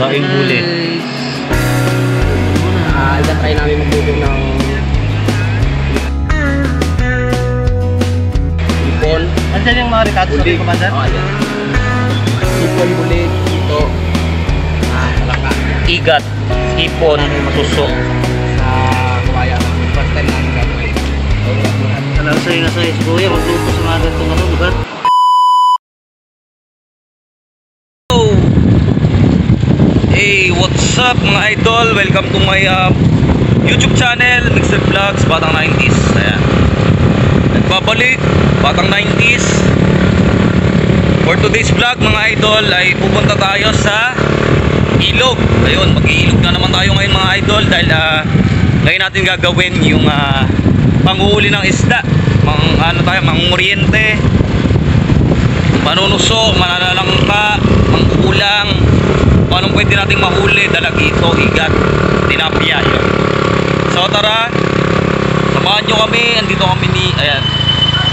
daing huli. Try namin magluto ng hipon. Andiyan yung mga ricado sa Commander? Oo, yan. Hipon, bulig, ito. Malaka. Igat, hipon, suso. Sa Kuwaya. First time namin gagawin. Alam sa'yo na sa'yo si Kuya, magluto sa mga ganitong ano, lugar. Hey, what's up mga idol? Welcome to my YouTube channel, Mixer Vlogs, Batang 90s. Ayan. Nagbabalik, Batang 90s. For today's vlog mga idol ay pupunta tayo sa ilog. Ayun, mag-iilog na naman tayo ngayon mga idol dahil ngayon natin gagawin yung panguhuli ng isda. Mangunguryente, panunuso, mananalangka, mangkukulang. Anong pwede nating mahuli? Dalagito, igat, tilapia yun. So tara, samahan nyo kami. Andito kami ni, ayan,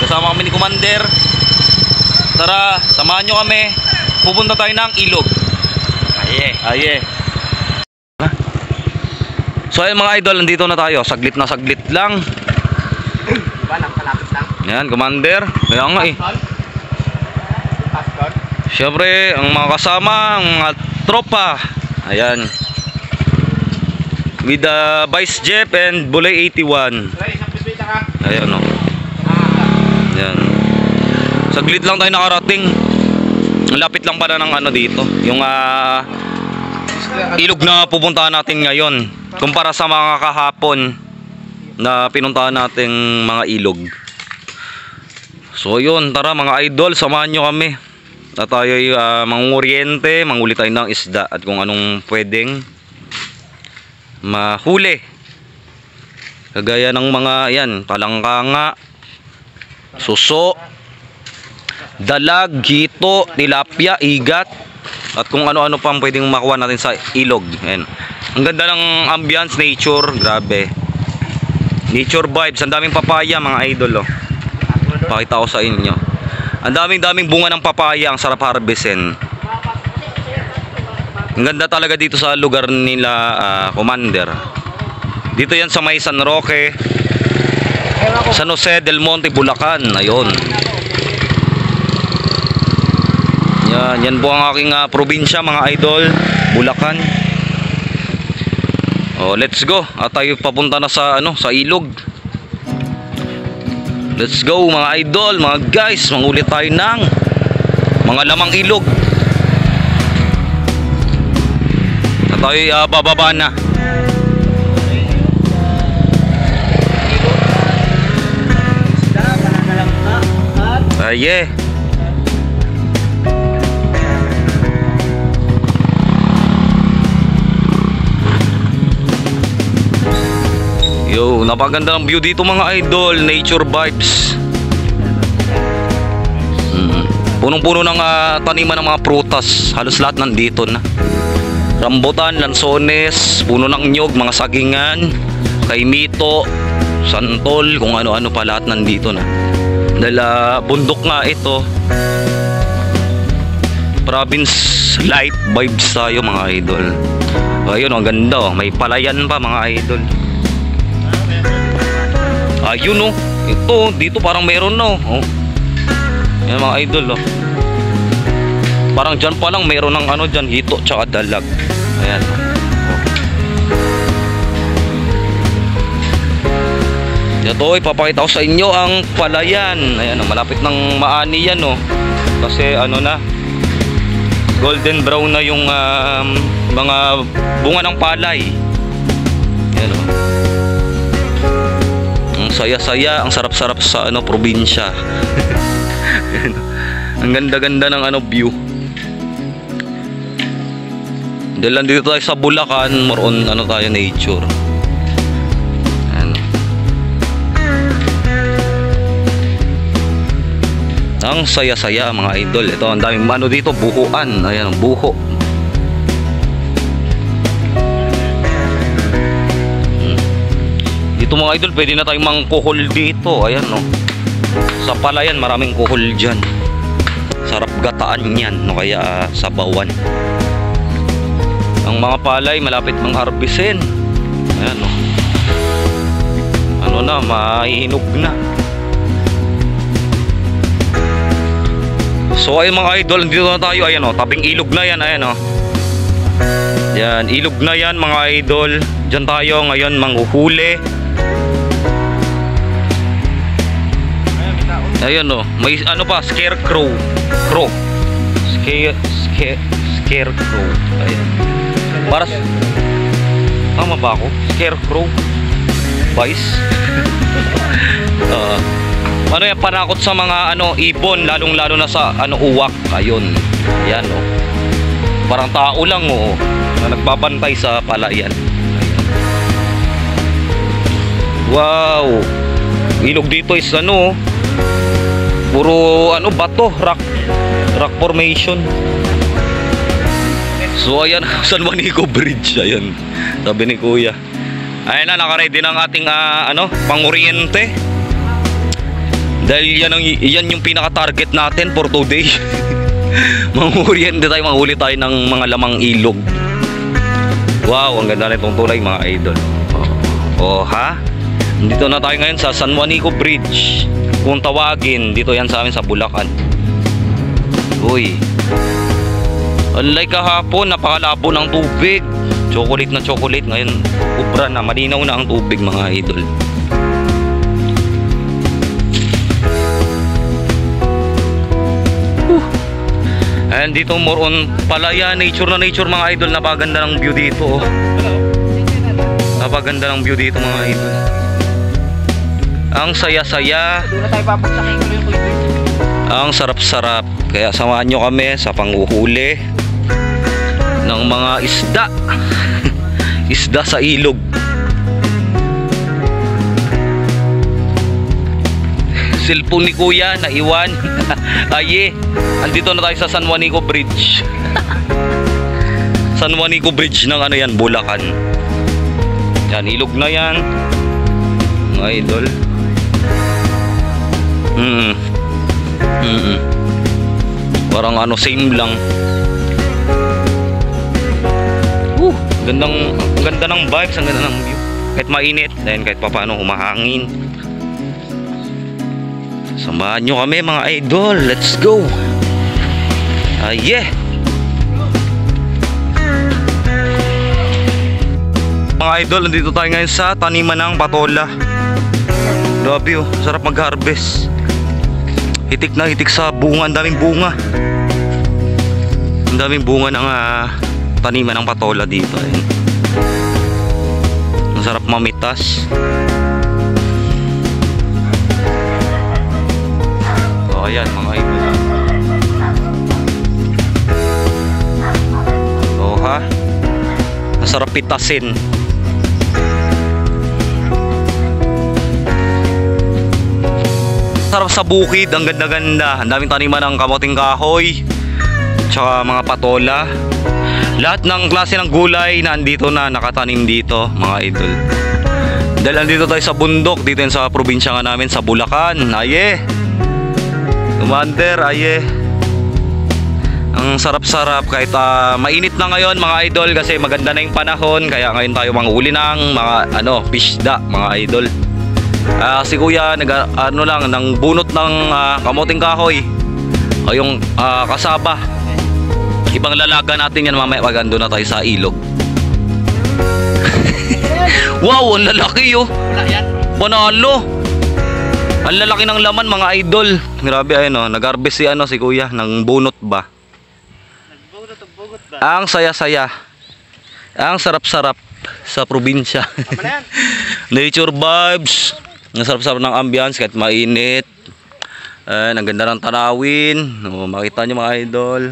kasama kami ni Commander. Tara, samahan nyo kami. Pupunta tayo ng ilog. Aye. So ayan mga idol, nandito na tayo. Saglit lang. Diba, napalapit lang. Ayan, Commander. Kaya nga eh. Siyempre, ang mga kasama, ang mga tropa. Ayan. With Vice Jeff and Bulay 81. Ayan o. Ayan. Saglit lang tayo nakarating. Lapit lang pala ng ano dito. Yung ilog na pupuntahan natin ngayon. Kumpara sa mga kahapon na pinuntahan nating mga ilog. So yun, tara mga idol, samahan nyo kami. At tayo ay mangunguryente, manghuli tayo ng isda at kung anong pwedeng mahuli. Kagaya ng mga yan, palangkanga, suso, dalag, hito, tilapia, igat, at kung ano-ano pang pwedeng makuha natin sa ilog. Ayan. Ang ganda ng ambience, nature, grabe. Nature vibes, ang daming papaya mga idol. Oh. Pakita ko sa inyo. Ang daming bunga ng papaya, ang sarap harvestin. Ang ganda talaga dito sa lugar nila, Commander. Dito yan sa may San Roque, San Jose del Monte, Bulacan. Ayun. Yan po ang aking probinsya mga idol, Bulacan. Oh, let's go. At tayo papunta na sa sa ilog. Let's go mga idol, mga guys, manghuli tayo ng mga lamang ilog. At tayo bababa na. Aye. Yo, napaganda ng view dito mga idol, nature vibes. Punong-puno ng taniman ng mga prutas, halos lahat nandito na. Rambutan, lansones, puno ng nyog, mga sagingan, kaimito, santol, kung ano-ano pa lahat nandito na. Dahil bundok nga ito. Province light vibes tayo mga idol. Ayun, ang ganda, may palayan pa mga idol. Ayun oh, ito dito parang meron no. Oh. Yan mga idol oh. Parang dyan pa lang meron ng dyan, hito tsaka dalag. Ayan. Oh. Ito ipapakita ko sa inyo ang palayan. Ayan, malapit ng maani yan oh. Kasi na, golden brown na yung mga bunga ng palay. Ayan oh. Ang saya-saya, ang sarap-sarap sa probinsya. Ang ganda-ganda ng view. Dahil nandito tayo sa Bulacan, more on tayo nature. Ang saya-saya mga idol. Ito ang daming dito, buhuan. Ayan, buho. Dito mga idol, pwede na tayong mangkuhol dito. Ayan no. Sa palayan, maraming kuhol dyan. Sarap gataan yan, no? Kaya sabawan. Ang mga palay malapit ng harvestin. Ayan o. Ano na, mahihinog na. So ayun mga idol, dito na tayo. Ayan o, tabing ilog na yan. Ayan o. Yan, ilog na yan mga idol. Diyan tayo ngayon manghuhuli. Ayun o, may ano pa, scarecrow. Crow. Scarecrow. Ayan. Para tama ba ako? Scarecrow. Vice. Ano yan, panakot sa mga ano ibon, lalong-lalo na sa ano uwak. Ayun. Yan o. Parang tao lang o na nagbabantay sa palayan. Ayan. Wow. Ilog dito is ano, puro ano bato, rock formation. So ayan, San Juanico Bridge. Ayan, sabi ni kuya. Ayan na, nakaready ng ating ano, pang-oriente. Dahil yan yung pinaka-target natin for today. Mang-oriente tayo, manghuli tayo ng mga lamang ilog. Wow, ang ganda na itong tulay mga idol. Oh ha? Dito na tayo ngayon sa San Juanico Bridge. Kung tawagin, dito yan sa amin sa Bulacan. Uy, unlike kahapon, napakalabo ng tubig. Chocolate na chocolate. Ngayon, ubra na, malinaw na ang tubig mga idol. And dito more on palaya, nature na nature mga idol. Napaganda ng view dito. Napaganda ng view dito mga idol. Ang saya-saya. Ang sarap-sarap. Kaya samahan nyo kami sa panghuhuli ng mga isda. Isda sa ilog. Cellphone ni kuya naiwan. Aye, andito na tayo sa San Juanico Bridge. San Juanico Bridge ng ano yan, Bulacan. Yan, ilog na yan mga idol. Parang ano, same lang. Ganda ng vibes, ang ganda ng view. Kahit mainit, then kahit papaano humahangin. Samahan nyo kami mga idol. Let's go. Yeah. Mga idol, nandito tayo ngayon sa taniman ng patola. Grabe oh, sarap mag-harvest. Hitik na hitik sa bunga, ang daming bunga. Ang daming bunga ng taniman ng patola dito. Ayun. Ang sarap mamitas. So ayan mga idol. So ha, ang sarap pitasin. Sarap sa bukid, ang ganda-ganda. Ang daming taniman ng kamoting kahoy, tsaka mga patola. Lahat ng klase ng gulay nandito na, nakatanim dito mga idol. Dahil andito tayo sa bundok, dito yan sa probinsya nga namin sa Bulacan. Aye, Commander, aye. Ang sarap-sarap kahit mainit na ngayon mga idol, kasi maganda na yung panahon. Kaya ngayon tayo manghuli ng mga ano, fishda mga idol. Si kuya ano lang nang bunot ng kamoting kahoy o yung kasaba. Ibang lalaga natin yan mamaya pag ando na tayo sa ilog. Wow, ang lalaki oh. Panalo. Ang lalaki ng laman mga idol. Grabe, ayun oh, nag-harvest si ano, si kuya ng bunot ba. Nagbunot ba? Ang saya-saya. Ang sarap-sarap sa probinsya. Nature vibes. Ang sarap-sarap ng ambience kahit mainit. Ang ganda ng tanawin. Makita nyo mga idol.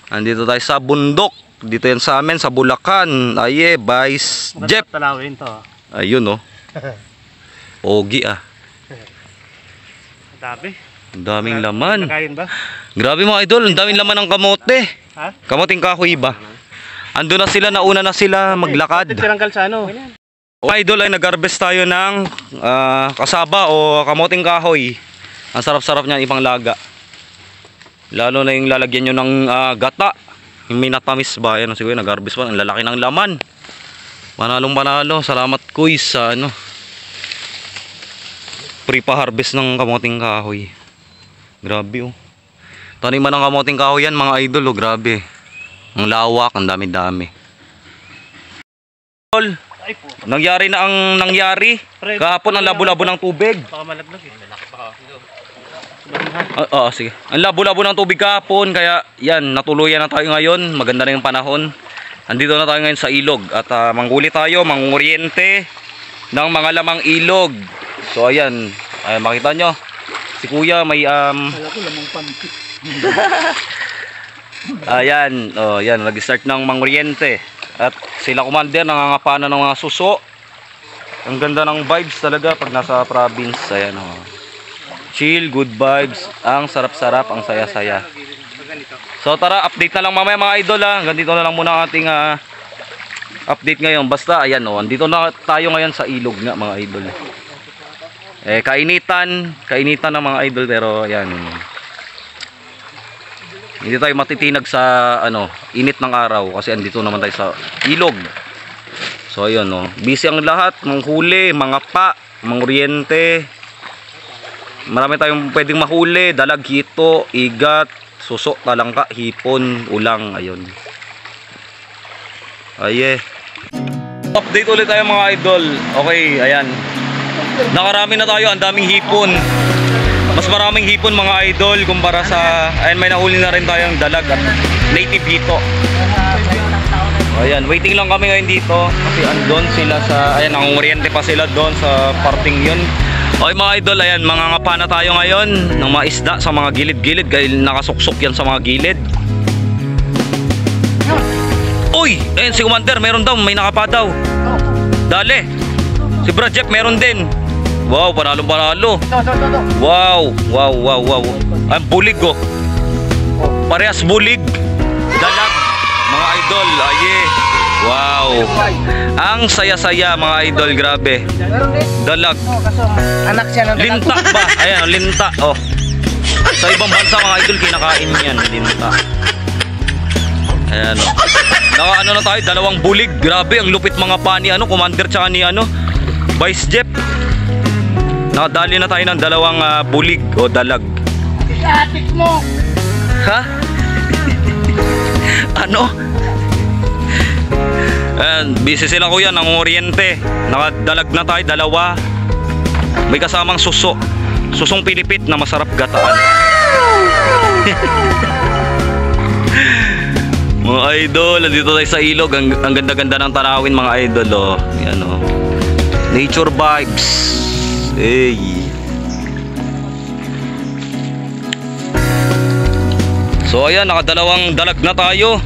Andito tayo sa bundok. Dito yan sa amin sa Bulacan. Aye, Vice Jeff. Tanawin to. Ayun oh. Pogi ah. Dami. Ang daming laman. Nakain ba? Grabe mga idol, ang daming laman ng kamote. Ha? Kamoting kahoy ba? Ando na sila, nauna na sila maglakad. Tinanggal sa ano? O idol, ay nag-harvest tayo ng kasaba o kamoting kahoy. Ang sarap-sarap niyan, ipang laga. Lalo na yung lalagyan nyo ng gata. Yung may natamis ba? Ayan, siguro nag-harvest pa. Ang lalaki ng laman. Manalong panalo. Salamat kuy sa ano. Pre-pa-harvest ng kamoting kahoy. Grabe oh. Taniman ng kamoting kahoy yan mga idol oh. Grabe. Ang lawak, ang dami-dami. Nangyari na ang nangyari. Kahapon ang labo-labo ng tubig. Baka malaglag eh. Sige. Ang labo-labo ng tubig kahapon. Kaya yan, natuluyan na tayo ngayon. Maganda na yung panahon. Andito na tayo ngayon sa ilog. At manghuli tayo, manguryente ng mga lamang ilog. So ayan, makita nyo. Si kuya may Kala ko lamang panty. ayan, yan, nag-start ng manguryente. At sila commander nangangapana ng mga suso. Ang ganda ng vibes talaga pag nasa province. Ayan oh. Chill, good vibes. Ang sarap-sarap, ang saya-saya. So tara, update na lang mamaya mga idol ha. Hanggang dito na lang muna ang ating update ngayon. Basta ayan oh, andito na tayo ngayon sa ilog nga mga idol. Kainitan ng mga idol pero ayan. Hindi tayo matitinag sa ano, init ng araw kasi andito naman tayo sa ilog. So ayun oh, busy ang lahat, manghuli, mga pa, manguryente. Marami tayong pwedeng mahuli, dalag, hito, igat, suso, talangka, hipon, ulang, ayun. Aye. Update ulit tayo mga idol. Okay, ayan. Nakarami na tayo, ang daming hipon. Mas maraming hipon mga idol kumpara sa, ayan, may nahuli na rin tayong dalag at native hito. Ayan, waiting lang kami ngayon dito kasi andon sila sa, ayan, nangunguryente pa sila doon sa parting yun. Okay mga idol, ayan, mangangapa na tayo ngayon ng mga isda sa mga gilid-gilid dahil nakasuksok yan sa mga gilid. Uy, ayan si commander, meron daw, may nakapa daw. Dali. Si Brad Jeff meron din. Wow, panalo-panalo. Wow, wow, wow, wow. Ang bulig oh. Parehas bulig. Dalag, mga idol, aye. Wow. Ang saya-saya mga idol, grabe. Dalag. Anak siya ng Linta ba? Ayan, linta. Oh. Sa ibang bansa mga idol, kinakain yan, linta. Ayan oh. Ano na tayo, dalawang bulig. Grabe, ang lupit mga pa ni ano, commander tsaka ni ano, Vice Jeff. Nakadali na tayo ng dalawang bulig o dalag. Atik mo! Ha? Ano? Ayan, busy sila kuya, nangunguryente. Nakadalag na tayo, dalawa. May kasamang suso. Susong Pilipit na masarap gataan. Mga idol, nandito tayo sa ilog. Ang ganda-ganda ng tanawin mga idol oh. Yan oh. Nature vibes. Hey. So ayan, nakadalawang dalag na tayo.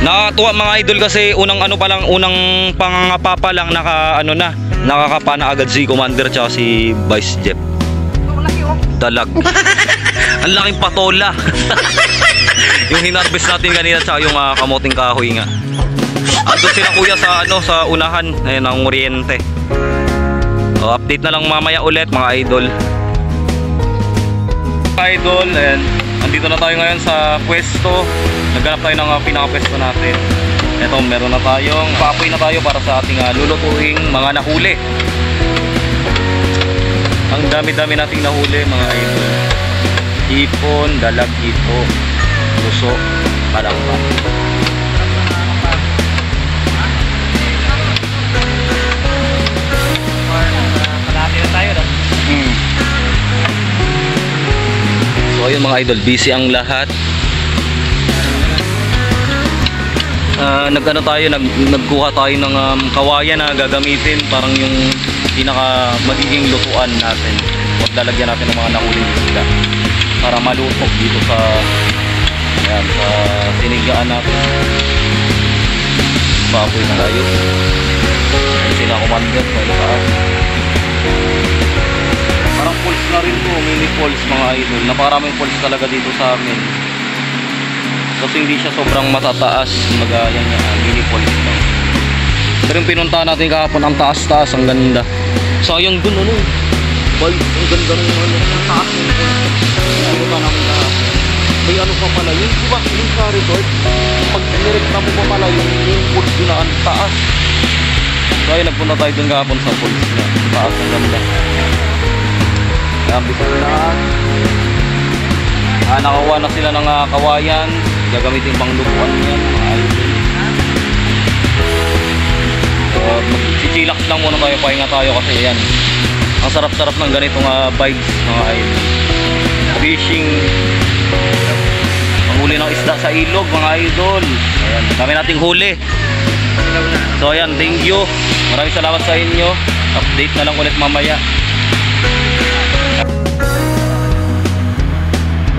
Nakakatuwa mga idol kasi unang ano pa lang, unang pangangapa pa lang nakakapa na agad si commander tsaka si Vice Jeff. Dalag. Ang laking patola. Yung hinarvest natin kanina tsaka yung kamoting kahoy nga. Andun sila kuya sa ano, sa unahan, ayun ang oriente. Update na lang mamaya ulit mga idol. Idol, and andito na tayo ngayon sa pwesto. Naghanap tayo ng pinaka-pwesto natin. Ito, meron na tayong paapoy na tayo para sa ating lulutuing mga nahuli. Ang dami-dami nating nahuli mga idol. Hipon, dalag, hito, puso, palangka. So ayun mga idol, busy ang lahat. Nagkuha tayo ng kawayan na gagamitin, parang yung pinaka magiging lutuan natin. Maglalagyan natin ng mga nahuling isda para malutok dito sa ayan, sa sinigaan natin. Baboy na tayo. Ayan sila commander sa taas. Parang falls na rin to, mini falls mga idol. Napakaraming falls talaga dito sa amin. Kasi hindi siya sobrang matataas. Yan mini falls lang. Pero yung pinuntahan natin kahapon, ang taas-taas, ang ganda. Sayang dun ano. Bay, ang ganda ng taas. Pinuntahan namin kahapon. may ano pa pala yun. Diba, yung sa resort, pag nireklamo mo pala yung pools na ang taas. So ayun, nagpunta tayo dun kahapon sa pools na taas ng ganda. Kaya bisa na nakakuha na sila ng kawayan. Gagamitin pang lupuan yan, mga idol. Mag-chillax lang muna tayo, pahinga tayo kasi yan. Ang sarap-sarap ng ganitong vibes, mga idol. Fishing, panghuli ng isda sa ilog, mga idol. Ayan, dami nating huli. So ayan, thank you. Maraming salamat sa inyo. Update na lang ulit mamaya.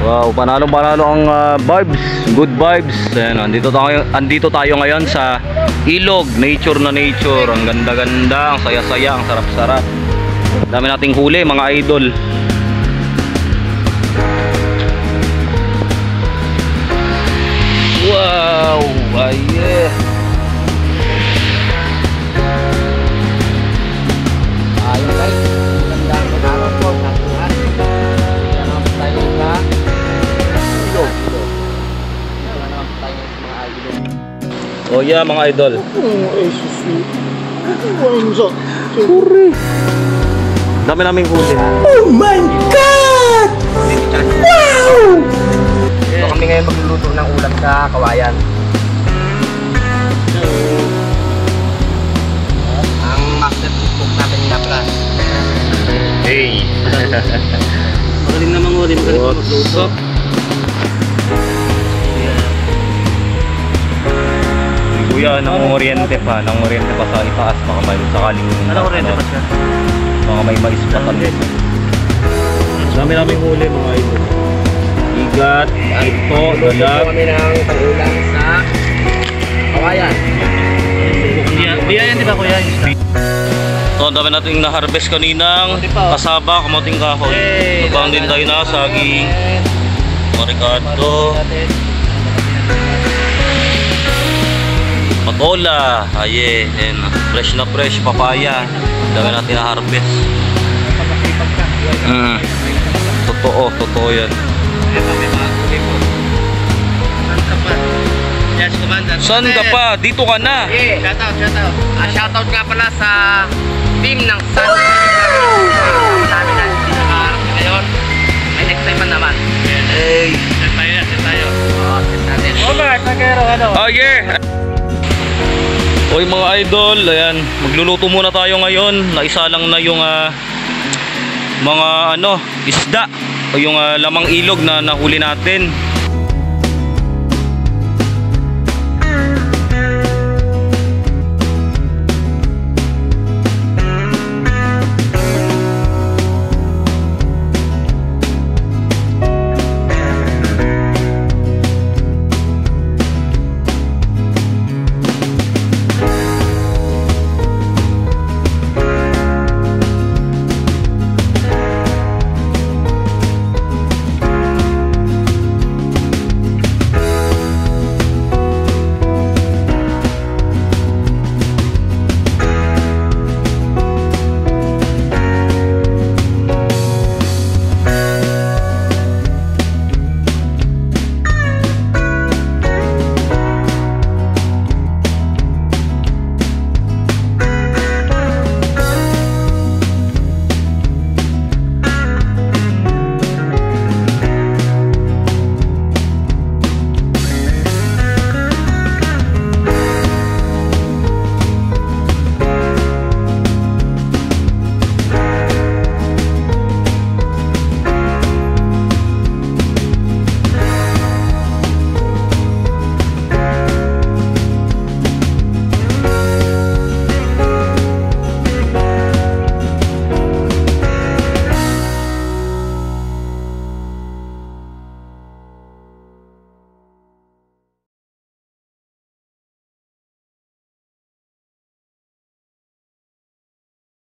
Wow, panalo-panalo ang vibes, good vibes. Ayan, andito tayo ngayon sa ilog, nature na nature. Ang ganda-ganda, ang saya-saya, ang sarap-sarap. Dami nating huli, mga idol. Wow, yeah. Ayun guys, magandang araw po sa lahat. Naman tayo sa ilog. Naman tayo sa mga ilog. Oh yeah, mga idol. Dami naming huli. Oh my God! Wow! So kami ngayon magluluto ng ulam sa kawayan. Ang master cook natin nga pala. Hey. Magaling naman mo rin, magaling What's magluto. up? Kuya, nangoriente pa sa itaas, baka may sakaling siya? baka may mais pa talis. Dami naming huli, mga idol. Igat, ito, dalag. Kami ng pag-ulam sa kawayan. Biyayan di ba kuya? So, ang dami nating na-harvest kaninang kasaba, kamuting kahoy. Nabang din tayo na, saging, marikado, patola, aye, and fresh, papaya. Ang dami natin na-harvest. Totoo yan. Yes, Commander. Saan ka pa? Dito ka na. Yeah, shoutout. Shoutout nga pala sa team ng Sun. Marami na hindi nakaharap na ngayon. May next time pa naman. Hey. Set tayo. Set natin. Robert, nagkaroon ano? Oh yeah. Oy mga idol, ayan, magluluto muna tayo ngayon. Naisa lang na yung mga isda o yung lamang ilog na nahuli natin.